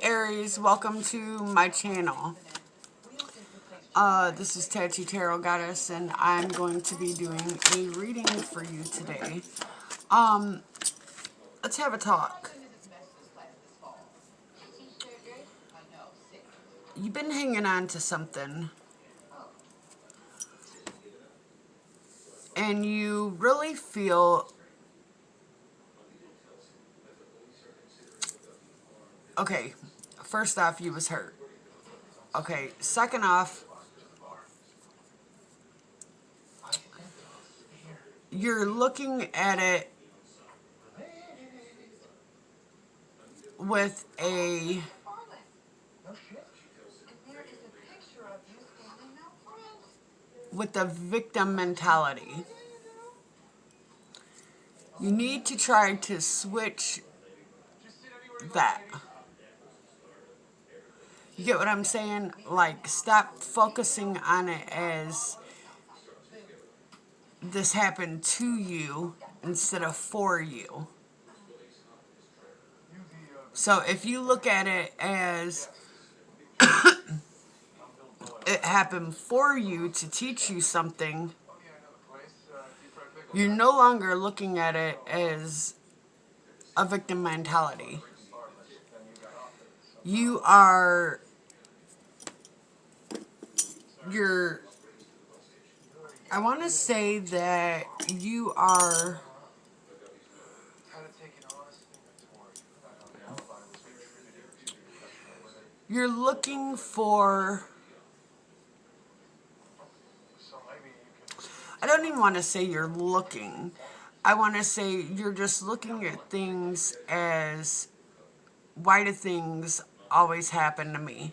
Aries, welcome to my channel. This is Tattoo Tarot Goddess, and I'm going to be doing a reading for you today. Let's have a talk. You've been hanging on to something, and you really feel... Okay, first off, you was hurt. Okay, second off, you're looking at it with a victim mentality. You need to try to switch that. You get what I'm saying? Like, stop focusing on it as this happened to you instead of for you. So if you look at it as it happened for you to teach you something, you're no longer looking at it as a victim mentality. I want to say that you're looking for... I don't even want to say you're looking. I want to say you're just looking at things as, why do things always happen to me?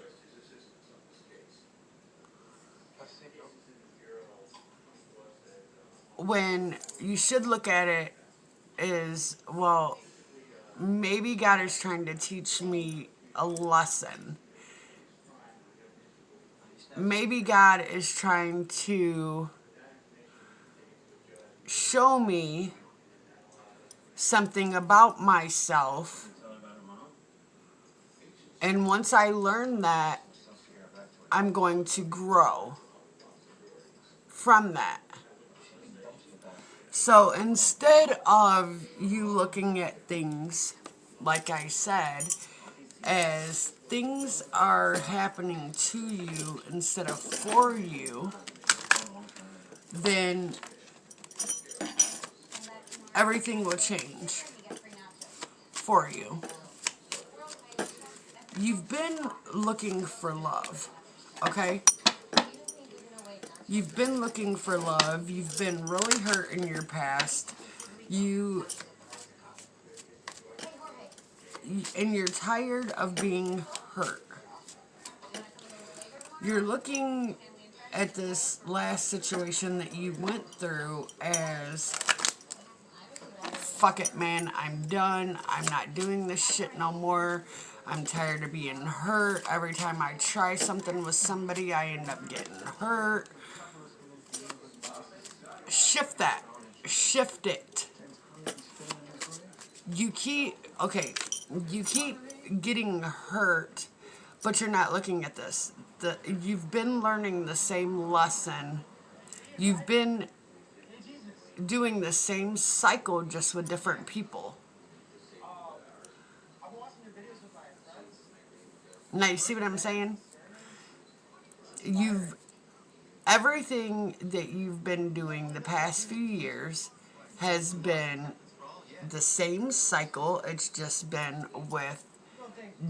When you should look at it as, well, maybe God is trying to teach me a lesson. Maybe God is trying to show me something about myself, and once I learn that, I'm going to grow from that. So instead of you looking at things, like I said, as things are happening to you instead of for you, then everything will change for you. You've been looking for love, okay? You've been looking for love. You've been really hurt in your past. And you're tired of being hurt. You're looking at this last situation that you went through as, fuck it, man, I'm done. I'm not doing this shit no more. I'm tired of being hurt. Every time I try something with somebody, I end up getting hurt. Shift that. Shift it. You keep getting hurt, but you're not looking at this. You've been learning the same lesson. You've been doing the same cycle, just with different people. Now, you see what I'm saying? Everything that you've been doing the past few years has been the same cycle. It's just been with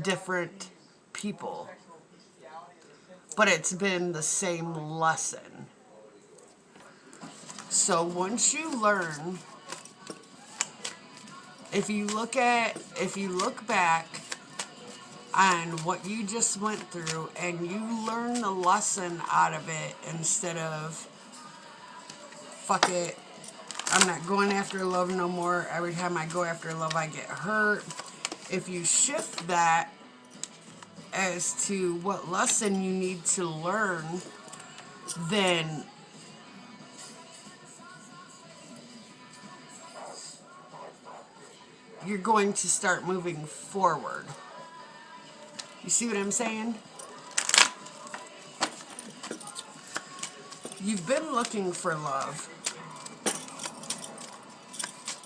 different people. But it's been the same lesson. So once you learn, if you look back on what you just went through and you learn the lesson out of it, instead of, fuck it, I'm not going after love no more. Every time I go after love, I get hurt. If you shift that as to what lesson you need to learn, then you're going to start moving forward. You see what I'm saying? You've been looking for love,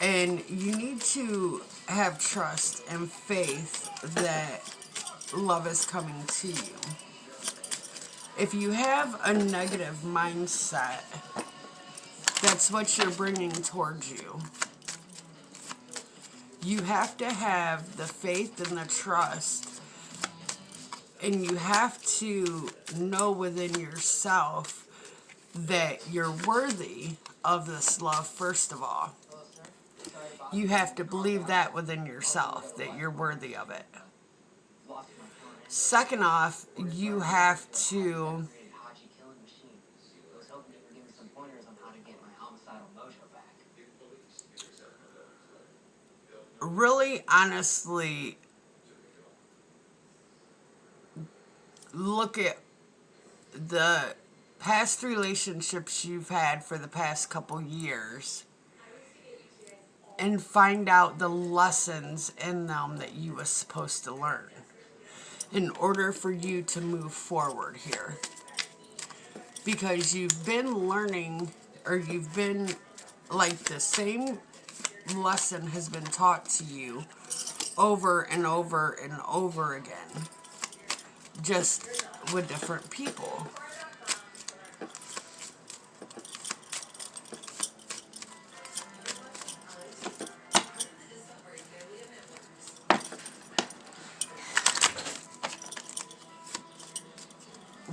and you need to have trust and faith that love is coming to you. If you have a negative mindset, that's what you're bringing towards you. You have to have the faith and the trust, and you have to know within yourself that you're worthy of this love, first of all. You have to believe that within yourself, that you're worthy of it. Second off, you have to really honestly look at the past relationships you've had for the past couple years and find out the lessons in them that you were supposed to learn in order for you to move forward here. Because you've been learning, or you've been, like, the same lesson has been taught to you over and over and over again, just with different people.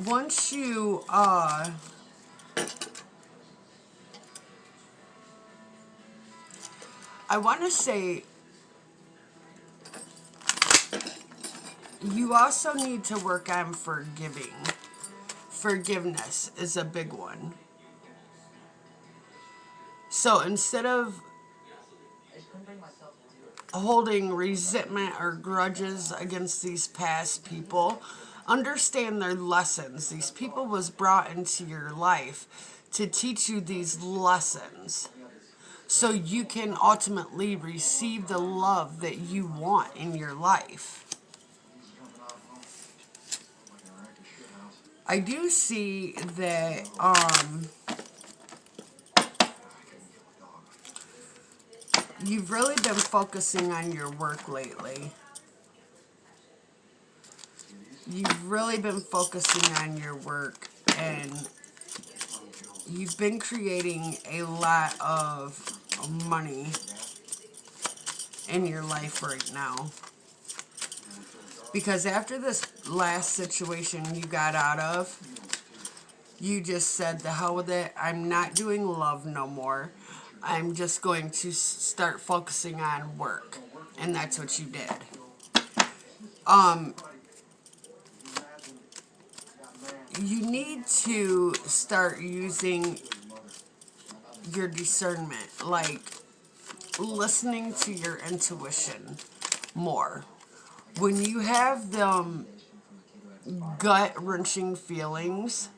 Once you I want to say you also need to work on forgiving. Forgiveness is a big one. So instead of holding resentment or grudges against these past people, understand their lessons. These people was brought into your life to teach you these lessons, so you can ultimately receive the love that you want in your life. I do see that you've really been focusing on your work lately. You've really been focusing on your work, and you've been creating a lot of money in your life right now. Because after this last situation you got out of, you just said, the hell with it, I'm not doing love no more. I'm just going to start focusing on work. And that's what you did. You need to start using your discernment, like listening to your intuition more. When you have them gut-wrenching feelings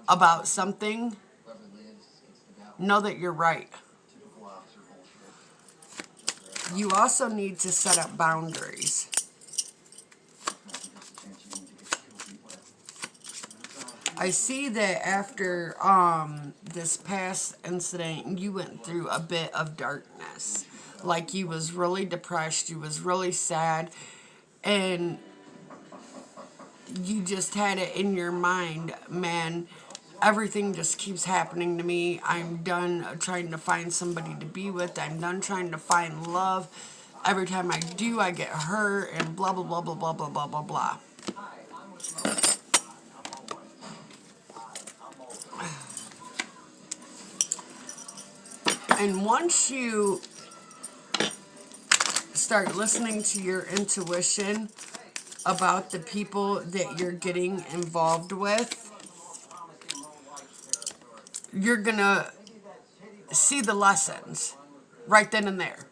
about something, know that you're right. You also need to set up boundaries. I see that after this past incident, you went through a bit of darkness. Like, you was really depressed, you was really sad, and you just had it in your mind, man, everything just keeps happening to me. I'm done trying to find somebody to be with. I'm done trying to find love. Every time I do, I get hurt, and blah, blah, blah, blah, blah, blah, blah, blah, blah. And once you start listening to your intuition about the people that you're getting involved with, you're gonna see the lessons right then and there.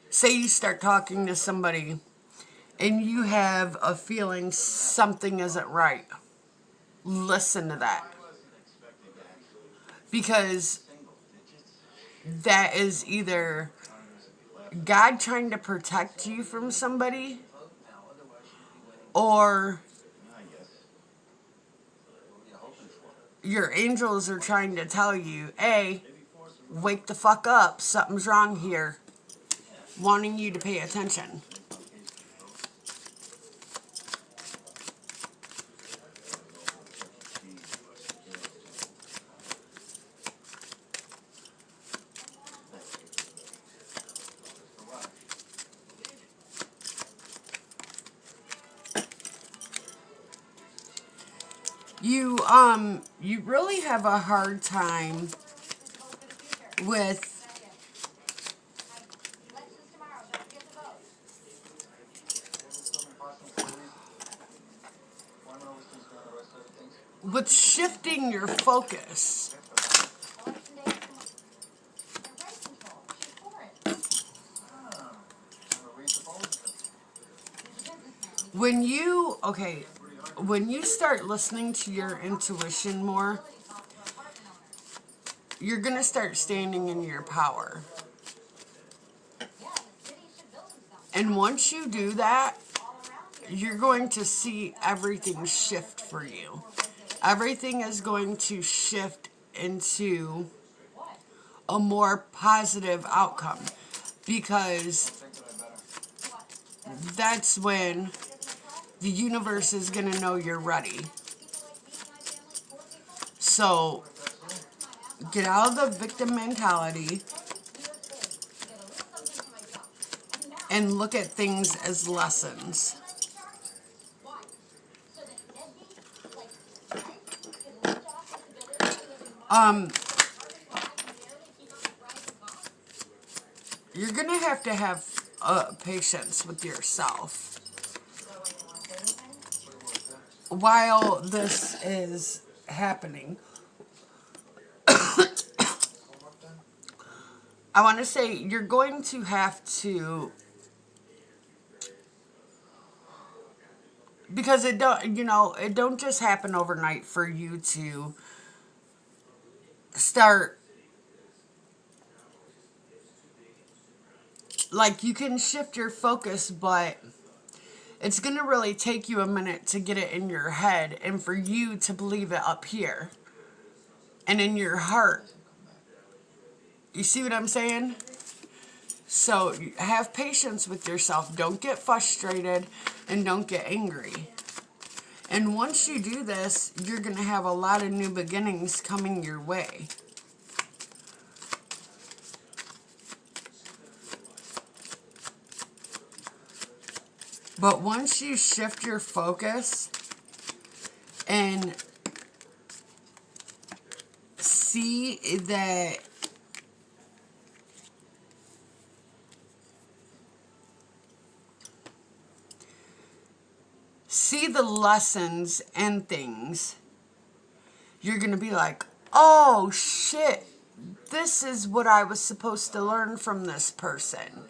Say you start talking to somebody and you have a feeling something isn't right. Listen to that. Because that is either God trying to protect you from somebody, or your angels are trying to tell you, hey, wake the fuck up, something's wrong here, wanting you to pay attention. You really have a hard time with shifting your focus. When you start listening to your intuition more, you're going to start standing in your power. And once you do that, you're going to see everything shift for you. Everything is going to shift into a more positive outcome, because that's when the universe is going to know you're ready. So get out of the victim mentality and look at things as lessons. You're going to have patience with yourself while this is happening. I want to say you're going to have to, because it don't just happen overnight for you to start, like, you can shift your focus, but it's going to really take you a minute to get it in your head and for you to believe it up here and in your heart. You see what I'm saying? So have patience with yourself. Don't get frustrated and don't get angry. And once you do this, you're going to have a lot of new beginnings coming your way. But once you shift your focus and see that the lessons and things, you're going to be like, oh shit, this is what I was supposed to learn from this person.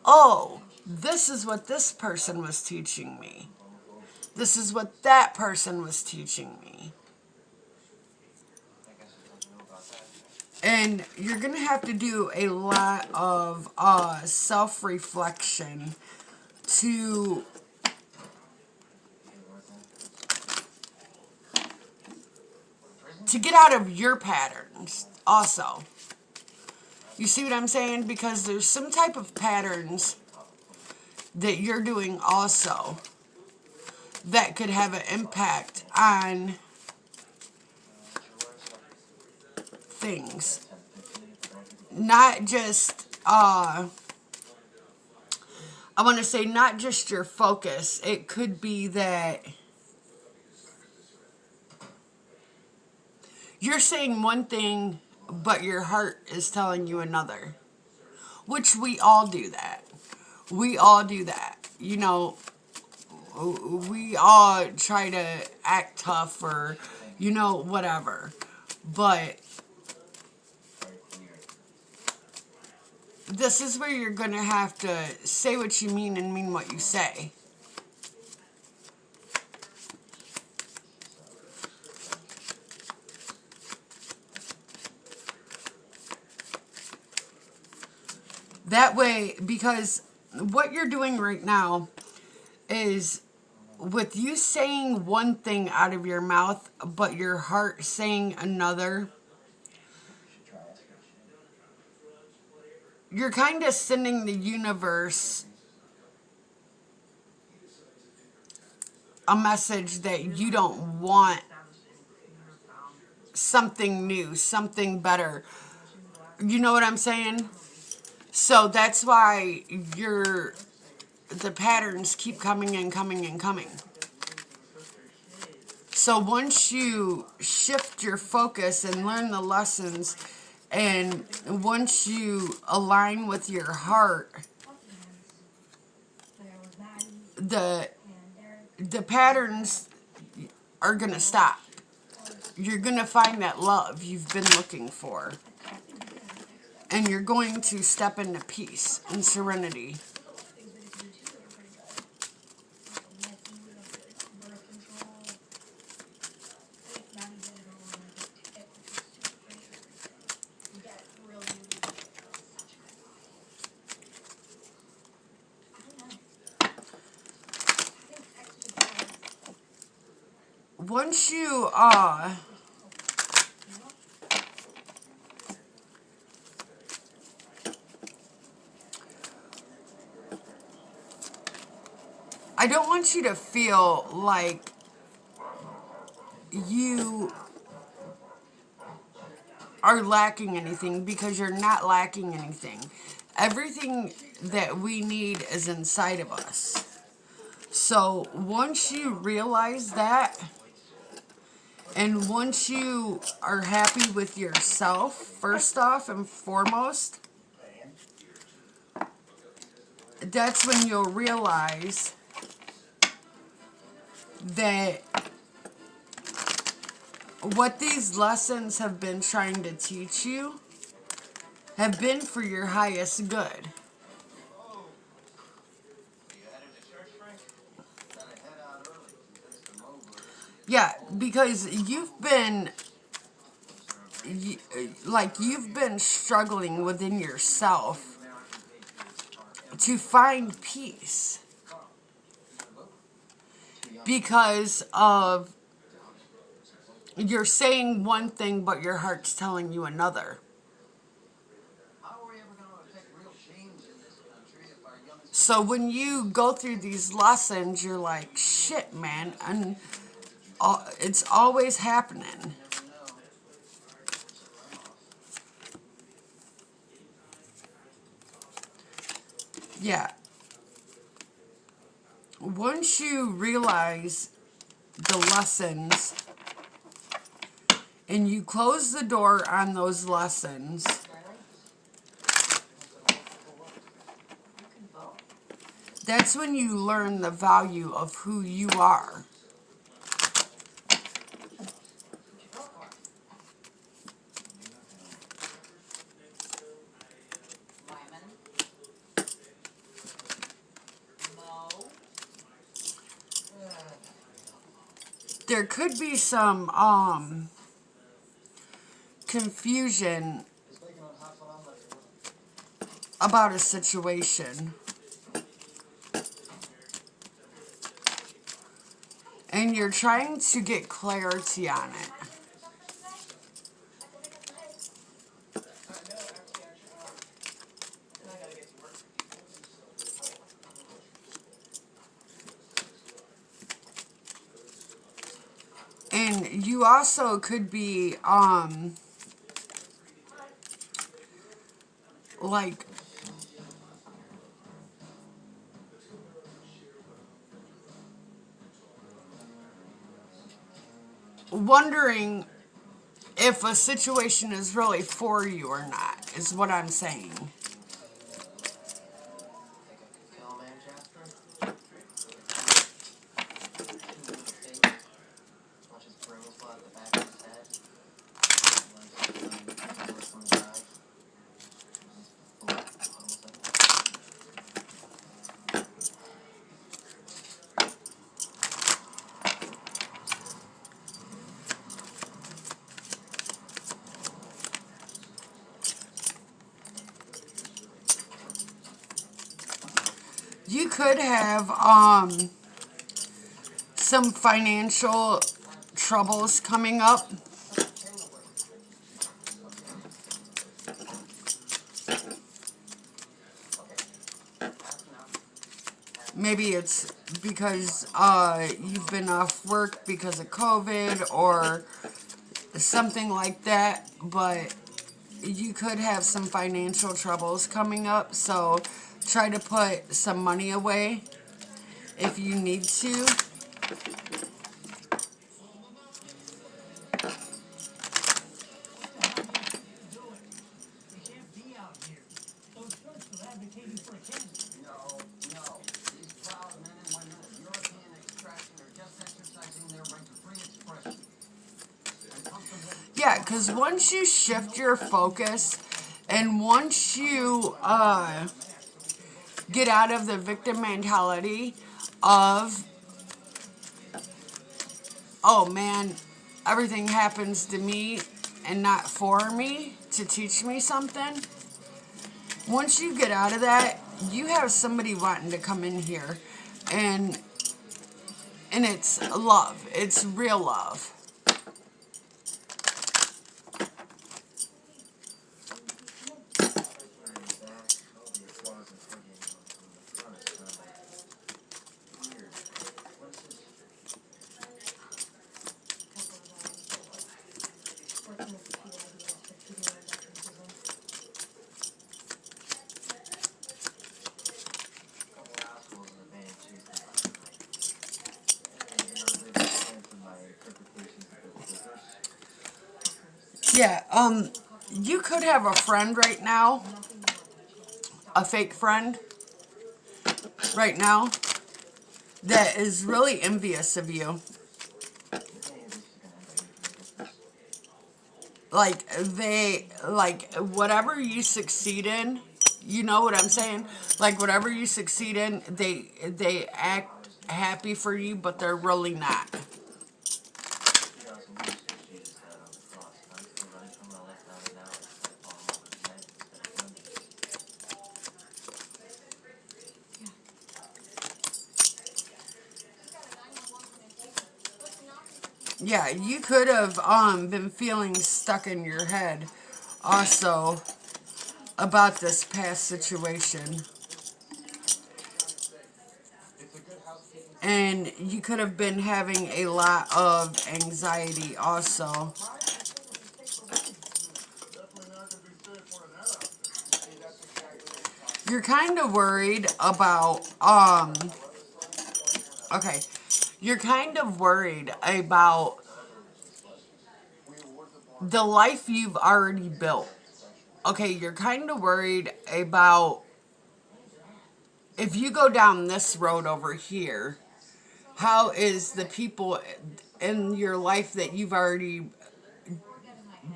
Oh, this is what this person was teaching me. This is what that person was teaching me. And you're going to have to do a lot of self-reflection to get out of your patterns also. You see what I'm saying? Because there's some type of patterns that you're doing also that could have an impact on things. Not just, I want to say not just your focus. It could be that you're saying one thing, but your heart is telling you another. Which we all do that. We all do that. You know, we all try to act tough or, whatever. But this is where you're going to have to say what you mean and mean what you say. That way, because what you're doing right now is with you saying one thing out of your mouth, but your heart saying another, you're kind of sending the universe a message that you don't want something new, something better. You know what I'm saying? So that's why the patterns keep coming and coming and coming. So once you shift your focus and learn the lessons, and once you align with your heart, the patterns are going to stop. You're going to find that love you've been looking for. And you're going to step into peace and serenity. Once you I don't want you to feel like you are lacking anything, because you're not lacking anything. Everything that we need is inside of us. So once you realize that, and once you are happy with yourself, first off and foremost, that's when you'll realize that what these lessons have been trying to teach you have been for your highest good. Yeah, because you've been struggling within yourself to find peace because of you're saying one thing but your heart's telling you another. So when you go through these lessons, you're like, shit, man, and it's always happening. Yeah. Once you realize the lessons and you close the door on those lessons, that's when you learn the value of who you are. There could be some confusion about a situation. And you're trying to get clarity on it. And you also could be, like, wondering if a situation is really for you or not, is what I'm saying. could have some financial troubles coming up. Maybe it's because you've been off work because of COVID or something like that, but you could have some financial troubles coming up, so try to put some money away if you need to. Yeah, because once you shift your focus and once you get out of the victim mentality of, oh man, everything happens to me and not for me to teach me something. Once you get out of that, you have somebody wanting to come in here, and it's love. It's real love. Yeah, you could have a friend right now, a fake friend right now, that is really envious of you. Like, whatever you succeed in, you know what I'm saying? Like, whatever you succeed in, they act happy for you, but they're really not. Yeah, you could have been feeling stuck in your head also about this past situation. And you could have been having a lot of anxiety also. You're kind of worried about, okay, you're kind of worried about the life you've already built. Okay, you're kind of worried about if you go down this road over here, how is the people in your life that you've already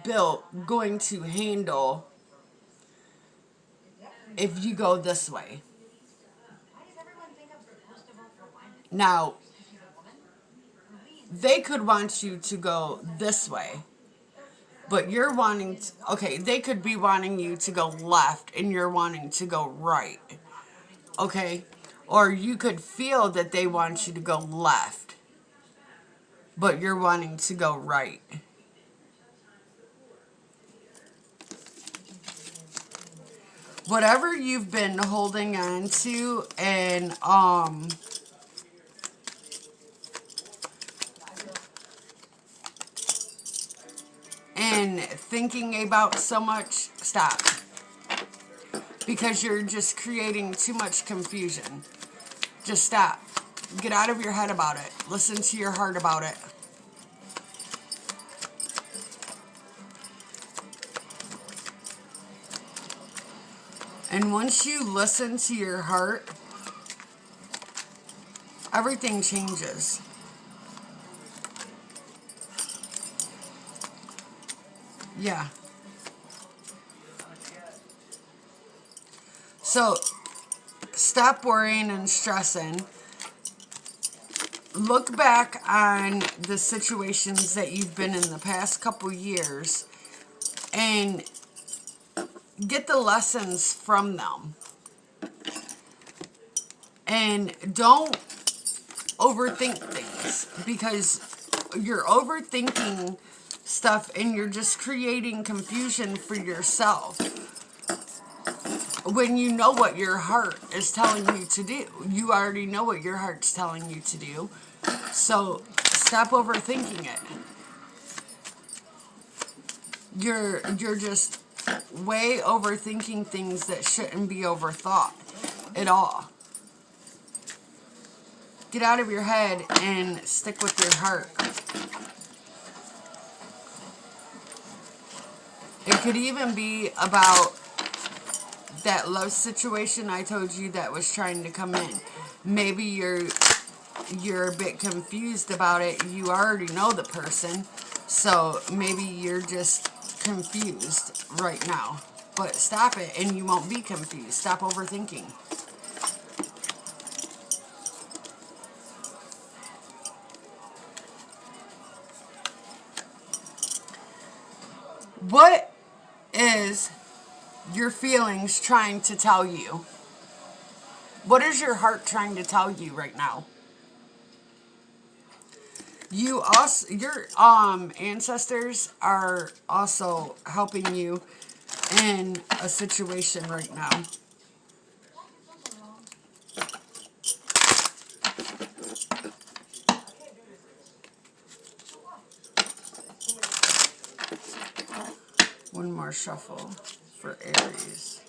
built going to handle if you go this way? Now, they could want you to go this way, but you're wanting to, okay, they could be wanting you to go left and you're wanting to go right. Okay? Or you could feel that they want you to go left, but you're wanting to go right. Whatever you've been holding on to and thinking about so much, stop. Because you're just creating too much confusion. Just stop. Get out of your head about it. Listen to your heart about it. And once you listen to your heart, everything changes. Yeah. So, stop worrying and stressing. Look back on the situations that you've been in the past couple years and get the lessons from them. And don't overthink things, because you're overthinking stuff and you're just creating confusion for yourself when you know what your heart is telling you to do. You already know what your heart's telling you to do. So stop overthinking it. You're just way overthinking things that shouldn't be overthought at all. Get out of your head and stick with your heart. It could even be about that love situation I told you that was trying to come in. Maybe you're a bit confused about it. You already know the person, so maybe you're just confused right now. But stop it and you won't be confused. Stop overthinking. What is your feelings trying to tell you? What is your heart trying to tell you right now? You also, your ancestors are also helping you in a situation right now. One more shuffle for Aries.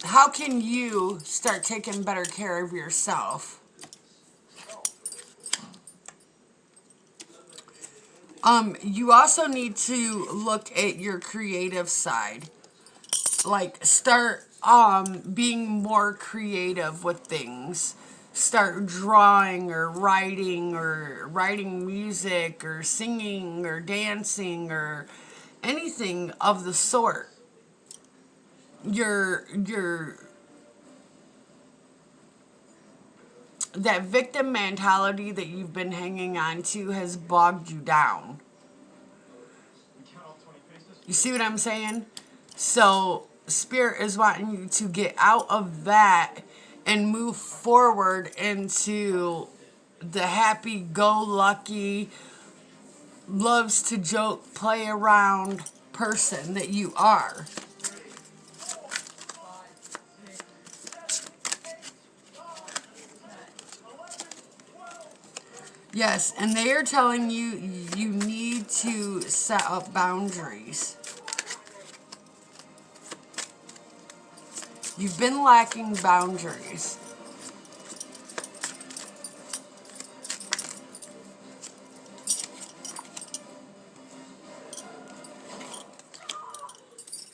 How can you start taking better care of yourself? You also need to look at your creative side. Like, start being more creative with things. Start drawing or writing music or singing or dancing or anything of the sort. Your that victim mentality that you've been hanging on to has bogged you down. You see what I'm saying? So Spirit is wanting you to get out of that and move forward into the happy-go-lucky, loves to joke, play around person that you are. Yes, and they are telling you you need to set up boundaries. You've been lacking boundaries.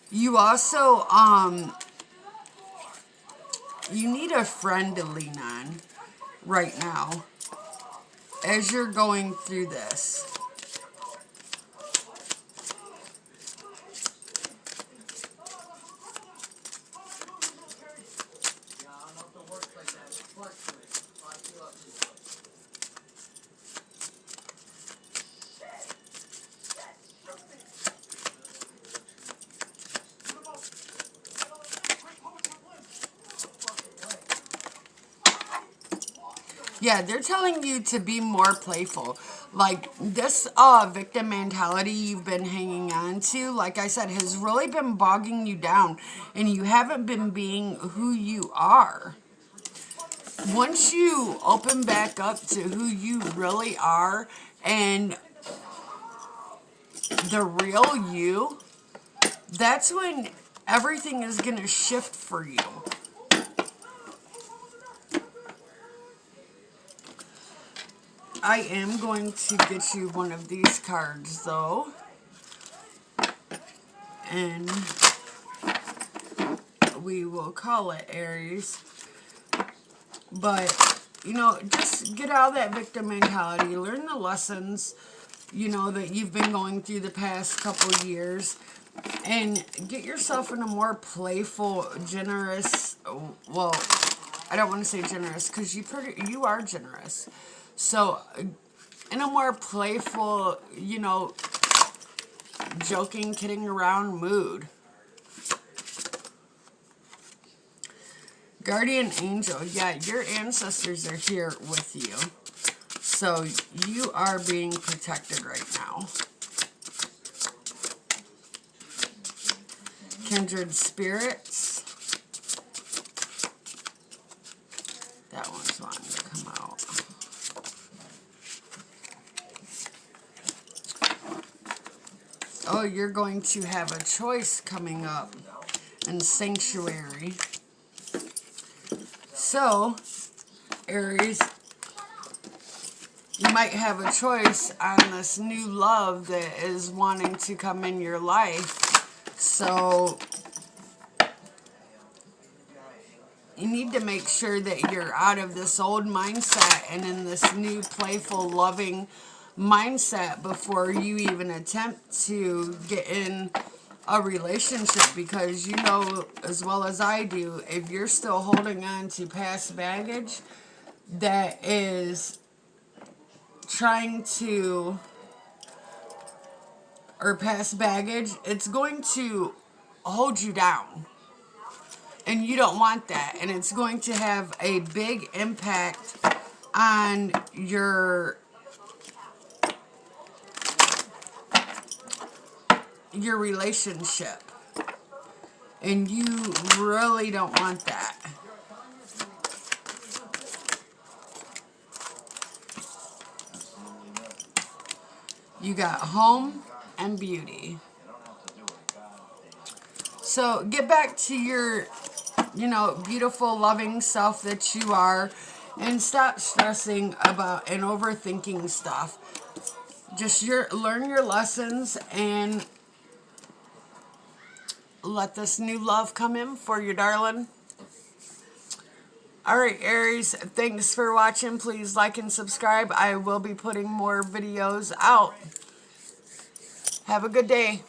You also, you need a friend to lean on right now as you're going through this. Yeah, they're telling you to be more playful. Like, this victim mentality you've been hanging on to, like I said, has really been bogging you down. And you haven't been being who you are. Once you open back up to who you really are and the real you, that's when everything is going to shift for you. I am going to get you one of these cards, though. And we will call it Aries. But, you know, just get out of that victim mentality. Learn the lessons, you know, that you've been going through the past couple of years. And get yourself in a more playful, generous, well, I don't want to say generous because you are generous. So in a more playful, you know, joking, kidding around mood. Guardian angel, yeah, your ancestors are here with you. So you are being protected right now. Kindred spirits. That one's wanting to come out. Oh, you're going to have a choice coming up in Sanctuary. So, Aries, you might have a choice on this new love that is wanting to come in your life. So, you need to make sure that you're out of this old mindset and in this new playful, loving mindset before you even attempt to get in a relationship, because you know as well as I do, if you're still holding on to past baggage that is trying to, or past baggage, it's going to hold you down. And you don't want that. And it's going to have a big impact on your relationship. And you really don't want that. You got home and beauty. So get back to your, you know, beautiful, loving self that you are, and stop stressing about and overthinking stuff. Just learn your lessons and let this new love come in for you, darling. Alright, Aries, thanks for watching. Please like and subscribe. I will be putting more videos out. Have a good day.